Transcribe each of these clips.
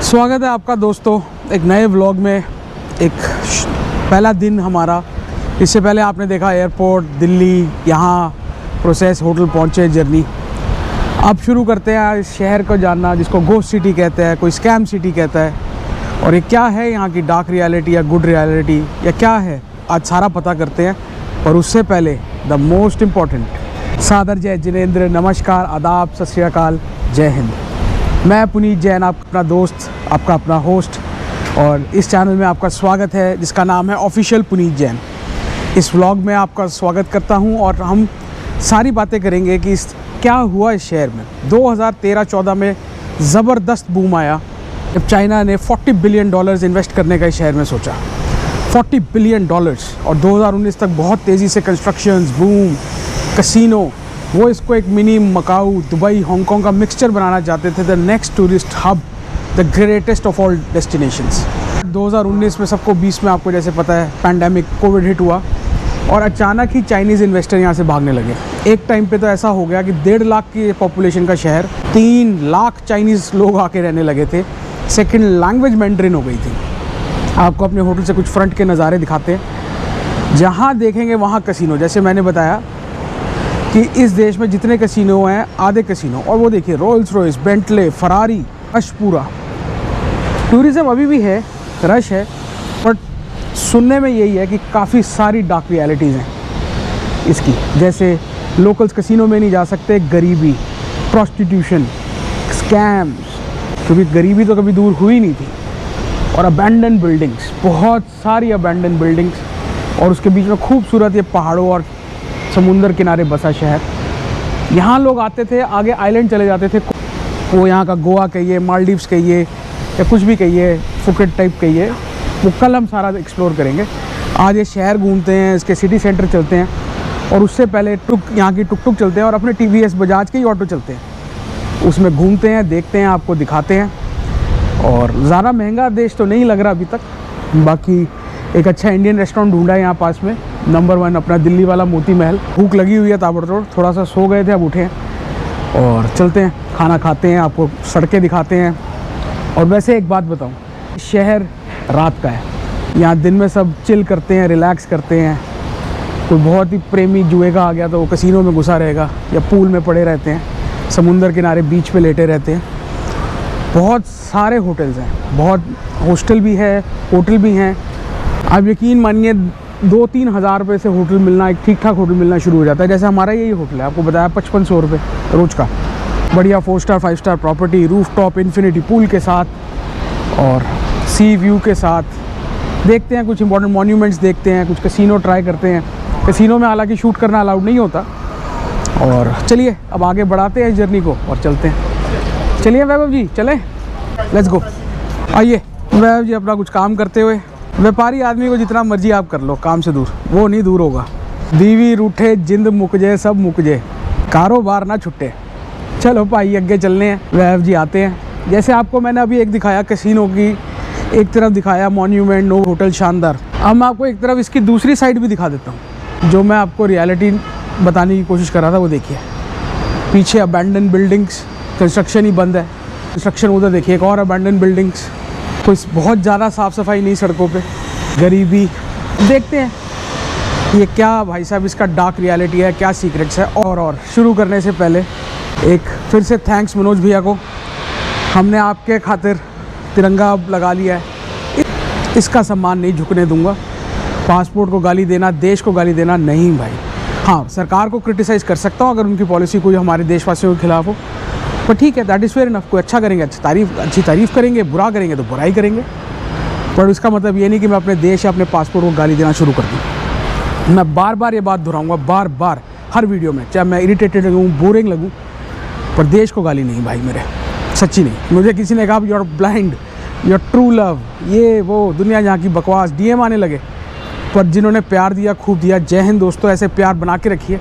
स्वागत है आपका दोस्तों एक नए व्लॉग में। एक पहला दिन हमारा। इससे पहले आपने देखा एयरपोर्ट दिल्ली, यहाँ प्रोसेस, होटल पहुँचे, जर्नी। अब शुरू करते हैं इस शहर को जानना जिसको घोस्ट सिटी कहते हैं, कोई स्कैम सिटी कहता है। और ये क्या है, यहाँ की डार्क रियलिटी या गुड रियलिटी या क्या है, आज सारा पता करते हैं। और उससे पहले द मोस्ट इम्पॉर्टेंट, सादर जय जिनेंद्र, नमस्कार, आदाब, सत श्री अकाल, जय हिंद। मैं पुनीत जैन, आपका अपना दोस्त, आपका अपना होस्ट, और इस चैनल में आपका स्वागत है जिसका नाम है ऑफिशियल पुनीत जैन। इस व्लॉग में आपका स्वागत करता हूं और हम सारी बातें करेंगे कि क्या हुआ इस शहर में। 2013-14 में ज़बरदस्त बूम आया जब चाइना ने $40 बिलियन इन्वेस्ट करने का इस शहर में सोचा। $40 बिलियन। और 2019 तक बहुत तेज़ी से कंस्ट्रक्शंस, बूम, कसिनो, वो इसको एक मिनी मकाऊ, दुबई, हांगकांग का मिक्सचर बनाना चाहते थे। The next tourist hub, the greatest of all destinations. 2019 में सबको 20 में आपको जैसे पता है पैंडेमिक कोविड हिट हुआ और अचानक ही चाइनीज़ इन्वेस्टर यहाँ से भागने लगे। एक टाइम पे तो ऐसा हो गया कि 1.5 लाख की पॉपुलेशन का शहर 3 लाख चाइनीज़ लोग आके रहने लगे थे। सेकेंड लैंग्वेज मैंड्रिन हो गई थी। आपको अपने होटल से कुछ फ्रंट के नज़ारे दिखाते हैं। जहाँ देखेंगे वहाँ कसिनो। जैसे मैंने बताया कि इस देश में जितने कसिनो हैं, आधे कसिनो, और वो देखिए Rolls Royce, Bentley, Ferrari, rush पूरा। टूरिज़्म अभी भी है, रश है, बट सुनने में यही है कि काफ़ी सारी डार्क रियलिटीज़ हैं इसकी। जैसे लोकल्स कसिनो में नहीं जा सकते, गरीबी, प्रोस्टिट्यूशन, स्कैम्स, क्योंकि गरीबी तो कभी दूर हुई नहीं थी, और अबैंडन बिल्डिंग्स, बहुत सारी अबैंडन बिल्डिंग्स, और उसके बीच में खूबसूरत ये पहाड़ों और समुंदर किनारे बसा शहर। यहाँ लोग आते थे, आगे आइलैंड चले जाते थे। वो यहाँ का गोवा कहिए, मालदीव्स कहिए, या कुछ भी कहिए, फुकेट टाइप कहिए, वो कल हम सारा एक्सप्लोर करेंगे। आज ये शहर घूमते हैं, इसके सिटी सेंटर चलते हैं, और उससे पहले यहाँ की टुक टुक चलते हैं और अपने TVS बजाज के ही ऑटो चलते हैं। उसमें घूमते हैं, देखते हैं, आपको दिखाते हैं। और ज़्यादा महंगा देश तो नहीं लग रहा अभी तक। बाकी एक अच्छा इंडियन रेस्टोरेंट ढूंढा है यहाँ पास में, नंबर 1 अपना दिल्ली वाला मोती महल। भूख लगी हुई है ताबड़तोड़, थोड़ा सा सो गए थे, अब उठे हैं और चलते हैं, खाना खाते हैं, आपको सड़कें दिखाते हैं। और वैसे एक बात बताऊँ, शहर रात का है। यहाँ दिन में सब चिल करते हैं, रिलैक्स करते हैं। कोई बहुत ही प्रेमी जुए का आ गया तो वो कसिनो में घुसा रहेगा या पूल में पड़े रहते हैं, समुंदर किनारे बीच पे लेटे रहते हैं। बहुत सारे होटल्स हैं, बहुत हॉस्टल भी है, होटल भी हैं। आप यकीन मानिए 2-3 हज़ार रुपये से होटल मिलना, एक ठीक ठाक होटल मिलना शुरू हो जाता है। जैसे हमारा यही होटल है, आपको बताया 5500 रुपये रोज़ का। बढ़िया 4 star 5 star property, roof top infinity pool के साथ और सी व्यू के साथ। देखते हैं कुछ इंपॉर्टेंट मॉन्यूमेंट्स, देखते हैं कुछ कसिनो ट्राई करते हैं। कसिनो में हालांकि शूट करना अलाउड नहीं होता। और चलिए अब आगे बढ़ाते हैं इस जर्नी को और चलते हैं। चलिए वैभव जी, चलें, लेट्स गो। आइए वैभव जी, अपना कुछ काम करते हुए। व्यापारी आदमी को जितना मर्जी आप कर लो काम से दूर, वो नहीं दूर होगा। दीवी रूठे, जिंद मुक जाए, सब मुक जाए, कारोबार ना छुट्टे। चलो भाई आगे चलने हैं। वैभव जी आते हैं। जैसे आपको मैंने अभी एक दिखाया कसिनो की, एक तरफ दिखाया मॉन्यूमेंट, नो होटल, शानदार। अब मैं आपको एक तरफ इसकी दूसरी साइड भी दिखा देता हूँ, जो मैं आपको रियलिटी बताने की कोशिश कर रहा था। वो देखिए पीछे अबैंडन बिल्डिंग्स, कंस्ट्रक्शन ही बंद है। कंस्ट्रक्शन उधर देखिए, एक और अबैंडन बिल्डिंग्स। कोई बहुत ज़्यादा साफ़ सफाई नहीं सड़कों पे, गरीबी। देखते हैं ये क्या भाई साहब इसका डार्क रियलिटी है, क्या सीक्रेट्स है। और शुरू करने से पहले एक फिर से थैंक्स मनोज भैया को। हमने आपके खातिर तिरंगा अब लगा लिया है। इसका सम्मान नहीं झुकने दूंगा। पासपोर्ट को गाली देना, देश को गाली देना नहीं भाई। हाँ, सरकार को क्रिटिसाइज़ कर सकता हूँ अगर उनकी पॉलिसी कोई हमारे देशवासियों के खिलाफ हो, पर ठीक है, दैट इज़ फेयर इनफ। कोई अच्छा करेंगे अच्छी तारीफ़ करेंगे, बुरा करेंगे तो बुराई करेंगे। पर उसका मतलब ये नहीं कि मैं अपने देश या अपने पासपोर्ट को गाली देना शुरू कर दूँ। मैं बार बार ये बात दोहराऊँगा, बार बार हर वीडियो में, चाहे मैं इरिटेटेड लगूँ, बोरिंग लगूँ, पर देश को गाली नहीं भाई मेरे, सच्ची नहीं। मुझे किसी ने कहा you are blind, you are true love, ये वो दुनिया जहाँ की बकवास, DM आने लगे। पर जिन्होंने प्यार दिया, खूब दिया। जय हिंद दोस्तों, ऐसे प्यार बना के रखिए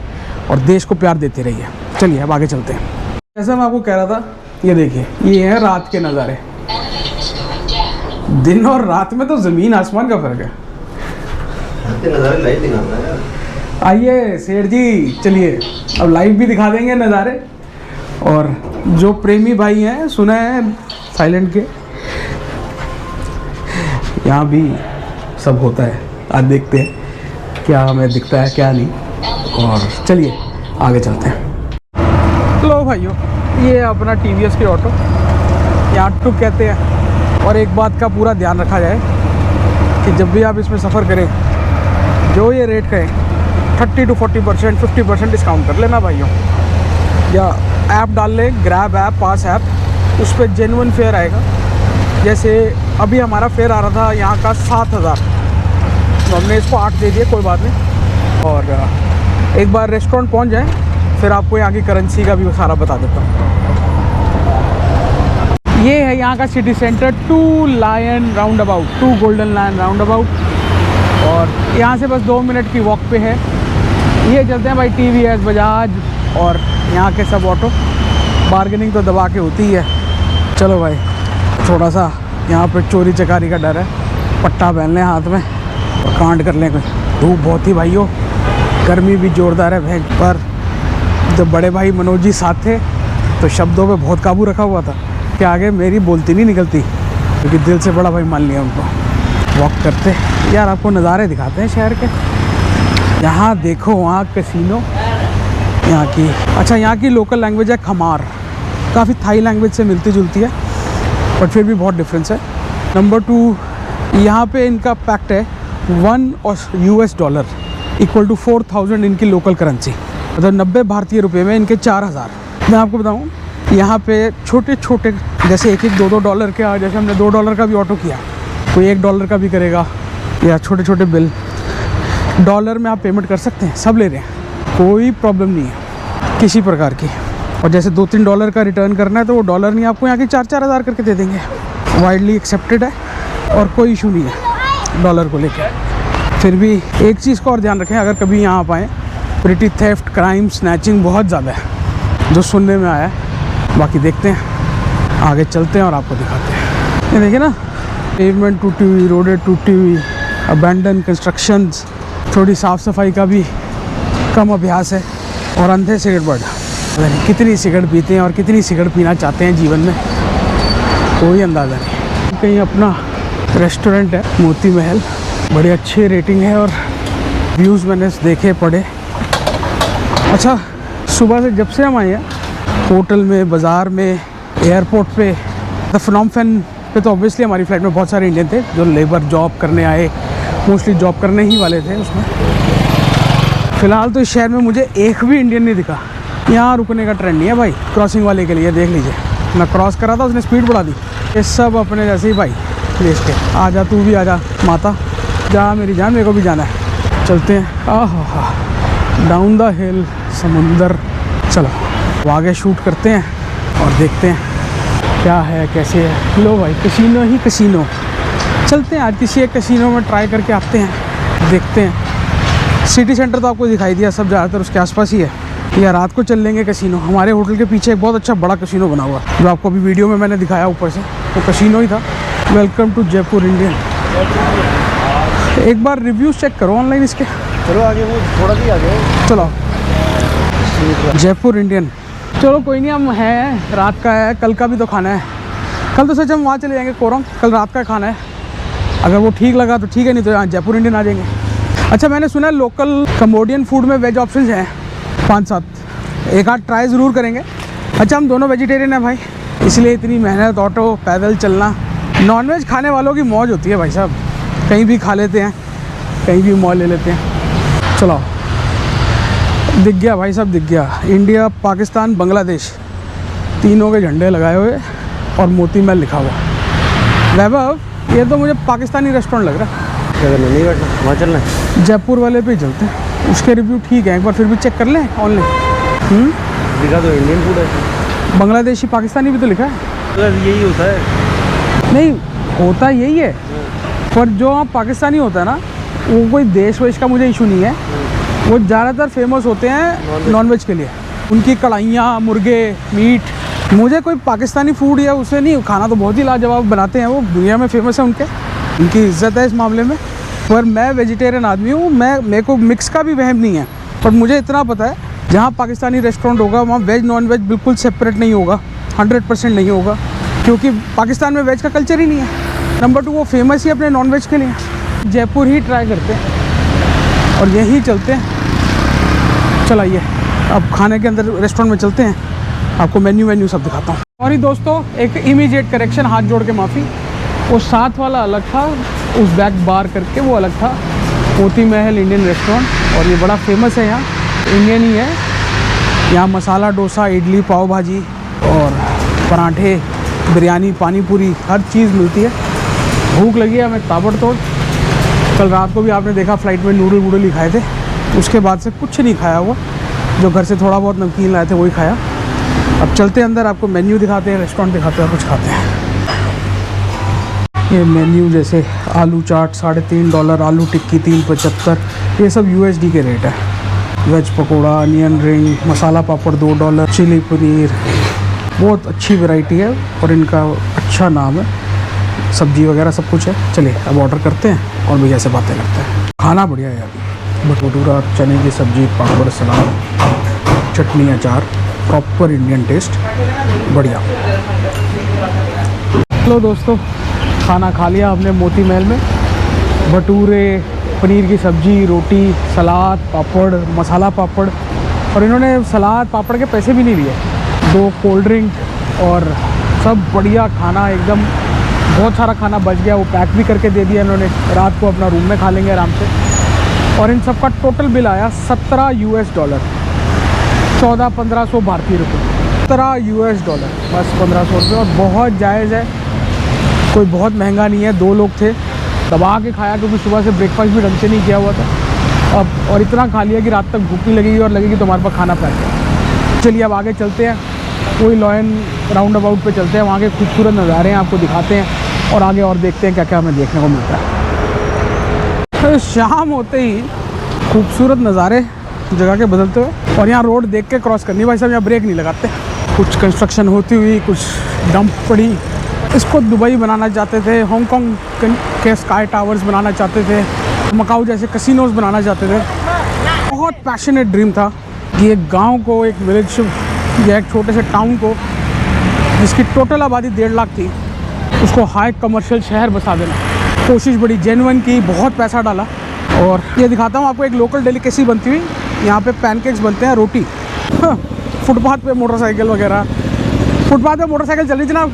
और देश को प्यार देते रहिए। चलिए अब आगे चलते हैं। जैसा मैं आपको कह रहा था, ये देखिए, ये है रात के नज़ारे। दिन और रात में तो ज़मीन आसमान का फ़र्क है। आइए सेठ जी, चलिए अब लाइव भी दिखा देंगे नज़ारे। और जो प्रेमी भाई हैं, सुना है साइलेंट के यहाँ भी सब होता है। आज देखते हैं क्या हमें दिखता है क्या नहीं, और चलिए आगे चलते हैं। लो भाइयों, ये अपना TVS की ऑटो, यहाँ टुक कहते हैं। और एक बात का पूरा ध्यान रखा जाए कि जब भी आप इसमें सफ़र करें, जो ये रेट कहें 30 to 40%, 50% डिस्काउंट कर लेना भाइयों। या ऐप डाल लें, ग्रैब ऐप, पास ऐप, उस पर जेन्युइन फेयर आएगा। जैसे अभी हमारा फेयर आ रहा था यहाँ का 7,000, तो हमने इसको 8 दे दिए, कोई बात नहीं। और एक बार रेस्टोरेंट पहुँच जाए फिर आपको यहाँ की करेंसी का भी सारा बता देता हूँ। ये है यहाँ का city centre, 2 lion roundabout, 2 golden lion roundabout. और यहाँ से बस 2 मिनट की वॉक पे है। ये चलते हैं भाई TVS, बजाज और यहाँ के सब ऑटो। बार्गेनिंग तो दबा के होती है। चलो भाई, थोड़ा सा यहाँ पे चोरी चकारी का डर है, पट्टा पहन लें हाथ में और कांड कर लें कोई। धूप बहुत ही भाइयों, गर्मी भी ज़ोरदार है भैंस पर। जब बड़े भाई मनोज जी साथ थे तो शब्दों पे बहुत काबू रखा हुआ था कि आगे मेरी बोलती नहीं निकलती, क्योंकि दिल से बड़ा भाई मान लिया उनको। वॉक करते यार, आपको नज़ारे दिखाते हैं शहर के। यहाँ देखो, वहाँ कैसीनो यहाँ की। अच्छा, यहाँ की लोकल लैंग्वेज है खमार, काफ़ी थाई लैंग्वेज से मिलती जुलती है, बट फिर भी बहुत डिफरेंस है। नंबर 2, यहाँ पे इनका पैक्ट है $1 इक्वल टू 4,000 इनकी लोकल करेंसी, मतलब 90 भारतीय रुपये में इनके 4,000। मैं आपको बताऊँ, यहाँ पे छोटे छोटे जैसे $1, $2 के, जैसे हमने $2 का भी ऑटो किया, कोई $1 का भी करेगा, या छोटे छोटे बिल डॉलर में आप पेमेंट कर सकते हैं। सब ले रहे हैं, कोई प्रॉब्लम नहीं है किसी प्रकार की। और जैसे $2-3 का रिटर्न करना है तो वो डॉलर नहीं, आपको यहाँ की 4-4 हज़ार करके दे देंगे। वाइडली एक्सेप्टेड है और कोई इशू नहीं है डॉलर को लेकर। फिर भी एक चीज़ का और ध्यान रखें, अगर कभी यहाँ आप आएँ, प्रिटी थेफ्ट, क्राइम, स्नैचिंग बहुत ज़्यादा है जो सुनने में आया है। बाकी देखते हैं, आगे चलते हैं और आपको दिखाते हैं। ये देखिए ना, पेवमेंट टूटी हुई, रोडें टूटी हुई, अबैंडन कंस्ट्रक्शंस, थोड़ी साफ़ सफाई का भी कम अभ्यास है। और अंधे सिगरेट बर्ड, कितनी सिगरेट पीते हैं और कितनी सिगरेट पीना चाहते हैं जीवन में, कोई अंदाज़ा नहीं। कहीं अपना रेस्टोरेंट है, मोती महल, बड़ी अच्छी रेटिंग है और व्यूज़ मैंने देखे पढ़े। अच्छा, सुबह से जब से हम आए हैं, होटल में, बाज़ार में, एयरपोर्ट पे, द फ्नॉम पेन पे, तो ऑब्वियसली हमारी फ़्लाइट में बहुत सारे इंडियन थे जो लेबर जॉब करने आए, मोस्टली जॉब करने ही वाले थे उसमें। फ़िलहाल तो इस शहर में मुझे एक भी इंडियन नहीं दिखा। यहाँ रुकने का ट्रेंड नहीं है भाई, क्रॉसिंग वाले के लिए। देख लीजिए, मैं क्रॉस करा था, उसने स्पीड बढ़ा दी। ये सब अपने जैसे ही भाई देश के। आ जा, तू भी आ जा माता, जा मेरी जान, मेरे को भी जाना है। चलते हैं। आहा, डाउन द हिल, समुंदर। चलो आगे शूट करते हैं और देखते हैं क्या है, कैसे है। लो भाई, कैसीनो ही कैसीनो। चलते हैं आज किसी एक कैसीनो में ट्राई करके आते हैं, देखते हैं। सिटी सेंटर तो आपको दिखाई दिया, सब ज़्यादातर उसके आसपास ही है। या रात को चल लेंगे कैसीनो। हमारे होटल के पीछे एक बहुत अच्छा बड़ा कैसीनो बना हुआ है, जो आपको अभी वीडियो में मैंने दिखाया ऊपर से, वो कैसीनो ही था। Welcome to Jaipur Indian. एक बार रिव्यूज़ चेक करो ऑनलाइन इसके। चलो आगे, वो थोड़ा सी आगे। चलो, जयपुर इंडियन। चलो कोई नहीं, हम हैं, रात का है, कल का भी तो खाना है। कल तो सच हम वहाँ चले जाएंगे कोरंग, कल रात का खाना है। अगर वो ठीक लगा तो ठीक है, नहीं तो यहाँ जयपुर इंडियन आ जाएंगे। अच्छा, मैंने सुना है लोकल कम्बोडियन फूड में वेज ऑप्शंस हैं 5-7, एक आध ट्राई ज़रूर करेंगे। अच्छा, हम दोनों वेजिटेरियन हैं भाई, इसलिए इतनी मेहनत, ऑटो, पैदल चलना। नॉनवेज खाने वालों की मौज होती है भाई साहब, कहीं भी खा लेते हैं, कहीं भी मॉल ले लेते हैं। चलो, दिख गया भाई साहब, दिख गया। इंडिया, पाकिस्तान, बांग्लादेश, तीनों के झंडे लगाए हुए और मोती महल लिखा हुआ। वैभव, ये तो मुझे पाकिस्तानी रेस्टोरेंट लग रहा है। नहीं बैठना, वहाँ चलना है। जयपुर वाले पे ही चलते हैं, उसके रिव्यू ठीक है, एक बार फिर भी चेक कर लें ऑनलाइन। लिखा तो इंडियन फूड है, बांग्लादेशी, पाकिस्तानी भी तो लिखा है। तो यही होता है। नहीं, होता यही है, पर जो पाकिस्तानी होता है ना, वो कोई देश वेश का मुझे इशू नहीं है। वो ज़्यादातर फेमस होते हैं नॉनवेज के लिए, उनकी कढ़ाइयाँ, मुर्गे, मीट। मुझे कोई पाकिस्तानी फूड या उसे नहीं, खाना तो बहुत ही लाजवाब बनाते हैं, वो दुनिया में फेमस है, उनकी इज़्ज़त है इस मामले में। पर मैं वेजिटेरियन आदमी हूँ, मेरे को मिक्स का भी वहम नहीं है। पर मुझे इतना पता है, जहाँ पाकिस्तानी रेस्टोरेंट होगा वहाँ वेज नॉन वेज बिल्कुल सेपरेट नहीं होगा, 100% नहीं होगा, क्योंकि पाकिस्तान में वेज का कल्चर ही नहीं है। नंबर 2 वो फेमस ही अपने नॉनवेज के लिए, जयपुर ही ट्राई करते हैं और यही चलते हैं। चलाइए अब खाने के अंदर रेस्टोरेंट में चलते हैं, आपको मेन्यू सब दिखाता हूँ। और ही दोस्तों एक इमीडिएट करेक्शन, हाथ जोड़ के माफ़ी, वो साथ वाला अलग था, उस बैक बार करके वो अलग था, मोती महल इंडियन रेस्टोरेंट। और ये बड़ा फेमस है यहाँ, इंडियन ही है। यहाँ मसाला डोसा, इडली, पाव भाजी और पराठे, बिरयानी, पानी पूरी, हर चीज़ मिलती है। भूख लगी है हमें ताबड़तोड़। कल रात को भी आपने देखा फ्लाइट में नूडल वूडल ही खाए थे, उसके बाद से कुछ नहीं खाया हुआ, जो घर से थोड़ा बहुत नमकीन लाए थे वही खाया। अब चलते हैं अंदर, आपको मेन्यू दिखाते हैं, रेस्टोरेंट दिखाते हैं, कुछ खाते हैं। ये मेन्यू जैसे आलू चाट $3.5, आलू टिक्की $3.75, ये सब USD के रेट है। Veg pakora, onion ring, masala papad $2, chilli paneer, बहुत अच्छी वैरायटी है और इनका अच्छा नाम है। सब्जी वगैरह सब कुछ है। चलिए अब ऑर्डर करते हैं और भैया से बातें करते हैं। खाना बढ़िया है यार, भटूरा, चने की सब्जी, पापड़, सलाद, चटनी, अचार, प्रॉपर इंडियन टेस्ट, बढ़िया। चलो दोस्तों, खाना खा लिया हमने मोती महल में। भटूरे, पनीर की सब्जी, रोटी, सलाद, पापड़, मसाला पापड़, और इन्होंने सलाद पापड़ के पैसे भी नहीं लिए। 2 कोल्ड ड्रिंक और सब बढ़िया खाना एकदम। बहुत सारा खाना बच गया, वो पैक भी करके दे दिया इन्होंने, रात को अपना रूम में खा लेंगे आराम से। और इन सब का टोटल बिल आया $17 1400-1500 भारतीय रुपये, $17 बस 1500 रुपये, और बहुत जायज़ है, कोई बहुत महंगा नहीं है। 2 लोग थे, दबा के खाया क्योंकि सुबह से ब्रेकफास्ट भी ढंग से नहीं किया हुआ था। अब और इतना खा लिया कि रात तक भूख नहीं लगेगी और लगेगी तुम्हारे पास खाना पैक है। चलिए अब आगे चलते हैं, कोई लॉयन राउंड अबाउट पे चलते हैं, वहाँ के खूबसूरत नज़ारे हैं आपको दिखाते हैं और आगे और देखते हैं क्या क्या हमें देखने को मिलता है। शाम होते ही खूबसूरत नज़ारे जगह के बदलते हुए, और यहाँ रोड देख के क्रॉस करनी। भाई साहब यहाँ ब्रेक नहीं लगाते। कुछ कंस्ट्रक्शन होती हुई, कुछ डंप पड़ी। इसको दुबई बनाना चाहते थे, हांगकांग के स्काई टावर्स बनाना चाहते थे, मकाऊ जैसे कसिनोज बनाना चाहते थे। बहुत पैशनेट ड्रीम था कि एक गांव को, एक विलेज या एक छोटे से टाउन को जिसकी टोटल आबादी 1.5 लाख थी, उसको हाई कमर्शियल शहर बसा देना। कोशिश बड़ी जेन्युइन की, बहुत पैसा डाला। और ये दिखाता हूँ आपको एक लोकल डेलिकेसी बनती हुई। यहाँ पे पैनकेक्स बनते हैं, रोटी। फुटपाथ पे मोटरसाइकिल वगैरह, फुटपाथ पे मोटरसाइकिल चल रही जनाब।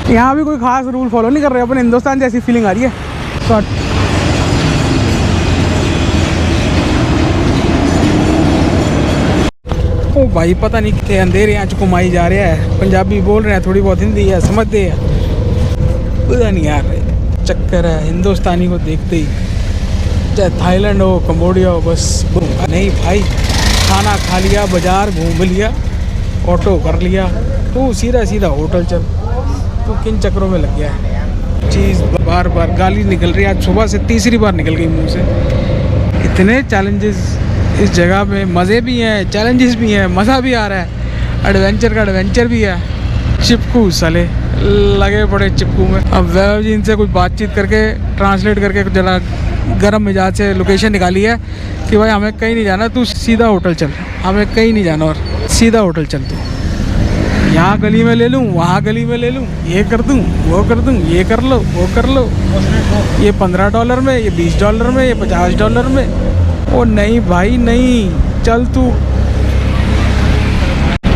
यहाँ भी कोई खास रूल फॉलो नहीं कर रहे, अपन हिंदुस्तान जैसी फीलिंग आ रही है। कट ओ भाई, पता नहीं कितने अंधेरे यहाँ घुमाई जा रहा है। पंजाबी बोल रहे हैं, थोड़ी बहुत हिंदी है, समझते हैं, पता नहीं यार, चक्कर है हिंदुस्तानी को देखते ही, चाहे थाईलैंड हो, कंबोडिया हो, बस नहीं भाई। खाना खा लिया, बाज़ार घूम लिया, ऑटो कर लिया, तो सीधा सीधा होटल चल। तो किन चक्करों में लग गया है। चीज़ बार बार गाली निकल रही है, आज सुबह से तीसरी बार निकल गई मुंह से। इतने चैलेंजेस इस जगह में, मज़े भी हैं, चैलेंजेस भी हैं, मज़ा भी आ रहा है, एडवेंचर का एडवेंचर भी है। चिपकू साले लगे पड़े चिपकू में। अब वैभव जी इनसे कुछ बातचीत करके, ट्रांसलेट करके जरा गर्म मिजाज से लोकेशन निकाली है कि भाई हमें कहीं नहीं जाना, तू सीधा होटल चल, हमें कहीं नहीं जाना और सीधा होटल चल। तू यहाँ गली में ले लूँ, वहाँ गली में ले लूँ, ये कर दूँ, वो कर दूँ, ये कर लो, वो कर लो, ये $15 में, ये $20 में, ये $50 में। ओ नहीं भाई नहीं, चल तू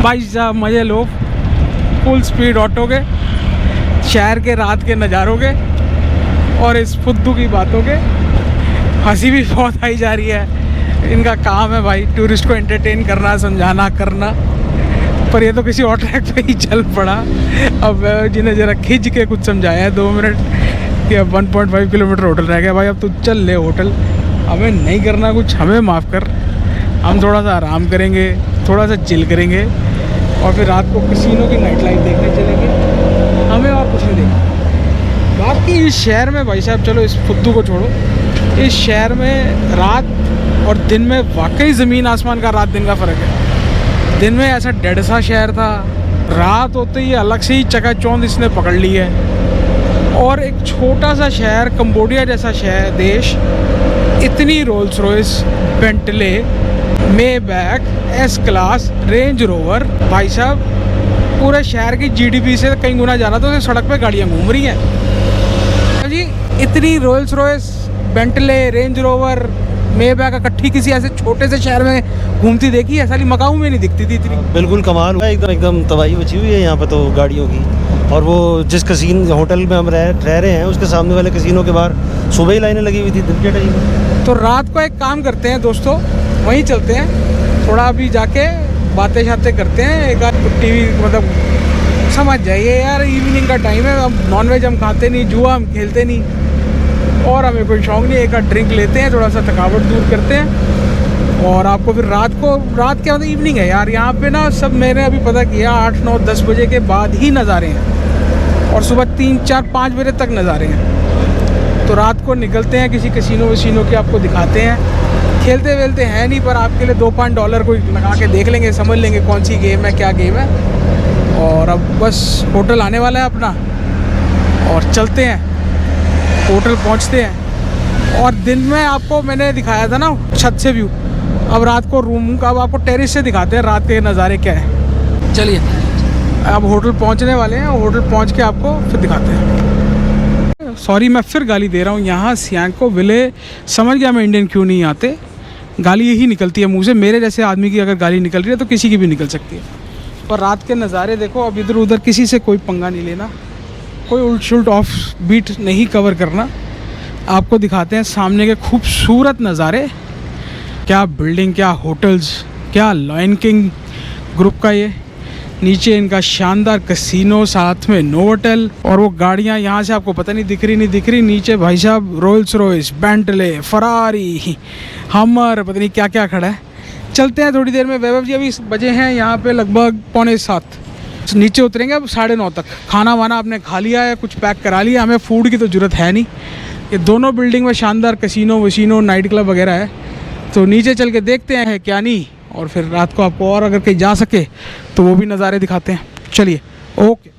भाई साहब, मज़े लो फुल स्पीड ऑटो के, शहर के रात के नज़ारों के और इस फुद्दू की बातों के। हंसी भी बहुत आई जा रही है। इनका काम है भाई टूरिस्ट को एंटरटेन करना, समझाना, करना। पर ये तो किसी और ट्रैक पे ही चल पड़ा। अब जिन्हें ज़रा खींच के कुछ समझाया है 2 मिनट कि अब 1.5 किलोमीटर होटल रह गया। भाई अब तू चल ले होटल, हमें नहीं करना कुछ, हमें माफ़ कर। हम थोड़ा सा आराम करेंगे, थोड़ा सा चिल करेंगे और फिर रात को कसिनो की नाइट लाइफ देखने चलेंगे। हमें और कुछ नहीं देखना। बाकी इस शहर में भाई साहब, चलो इस फुद्दू को छोड़ो, इस शहर में रात और दिन में वाकई ज़मीन आसमान का, रात दिन का फ़र्क है। दिन में ऐसा डेढ़ सा शहर था, रात होते ही अलग से ही चकाचौंध इसने पकड़ ली है। और एक छोटा सा शहर, कंबोडिया जैसा शहर, देश, इतनी Rolls Royce, Bentley, Maybach, S class, range rover, भाई साहब पूरे शहर की GDP से कई गुना ज़्यादा तो सड़क पे गाड़ियाँ घूम रही हैं। जी इतनी Rolls Royce, Bentley, range rover, Maybach इकट्ठी किसी ऐसे छोटे से शहर में घूमती देखी है? साली मकाऊ में नहीं दिखती थी इतनी। बिल्कुल कमाल हुआ, एकदम एकदम तबाही मची हुई है यहाँ पे तो गाड़ियों की। और वो जिस कसीन होटल में हम रह रहे हैं उसके सामने वाले कसीनों के बाहर सुबह ही लाइनें लगी हुई थी दिन के टाइम। तो रात को एक काम करते हैं दोस्तों, वहीं चलते हैं, थोड़ा अभी जाके बातें शातें करते हैं, एक आध टीवी, मतलब समझ जाइए यार, इवनिंग का टाइम है, अब नॉनवेज हम खाते नहीं, जुआ हम खेलते नहीं और हमें कोई शौक नहीं, एक आध ड्रिंक लेते हैं, थोड़ा सा थकावट दूर करते हैं और आपको फिर रात क्या मतलब इवनिंग है यार, यहाँ पे ना सब मैंने अभी पता किया 8, 9, 10 बजे के बाद ही नज़ारे हैं और सुबह 3, 4, 5 बजे तक नज़ारे हैं। तो रात को निकलते हैं, किसी कसिनो वसीनो के आपको दिखाते हैं, खेलते वेलते हैं नहीं, पर आपके लिए $2-5 कोई लगा के देख लेंगे, समझ लेंगे कौन सी गेम है, क्या गेम है। और अब बस होटल आने वाला है अपना और चलते हैं, होटल पहुंचते हैं। और दिन में आपको मैंने दिखाया था ना छत से व्यू, अब रात को रूम का, अब आपको टेरिस से दिखाते हैं रात के नज़ारे क्या है। चलिए अब होटल पहुंचने वाले हैं और होटल पहुंच के आपको फिर दिखाते हैं। सॉरी मैं फिर गाली दे रहा हूँ, यहाँ सियांग को विले, समझ गया मैं इंडियन क्यों नहीं आते, गाली यही निकलती है मुँह से। मेरे जैसे आदमी की अगर गाली निकल रही है तो किसी की भी निकल सकती है। पर रात के नज़ारे देखो, अब इधर उधर किसी से कोई पंगा नहीं लेना, कोई उल्ट शुल्ट ऑफ बीट नहीं कवर करना। आपको दिखाते हैं सामने के खूबसूरत नज़ारे, क्या बिल्डिंग, क्या होटल्स, क्या लॉयन किंग ग्रुप का ये, नीचे इनका शानदार कसिनो, साथ में नोवोटेल, और वो गाड़ियाँ यहाँ से आपको पता नहीं दिख रही, नीचे भाई साहब रोल्स रॉयस, बेंटले, फरारी, हमर, पता नहीं क्या क्या खड़ा है। चलते हैं थोड़ी देर में। वैभव जी अभी बजे हैं यहाँ पे लगभग 6:45, नीचे उतरेंगे अब 9:30 तक। खाना वाना आपने खा लिया है, कुछ पैक करा लिया, हमें फूड की तो ज़रूरत है नहीं। ये दोनों बिल्डिंग में शानदार कसिनो वसीनो, नाइट क्लब वगैरह है, तो नीचे चल के देखते हैं क्या नहीं, और फिर रात को आपको और अगर कहीं जा सके तो वो भी नज़ारे दिखाते हैं। चलिए ओके।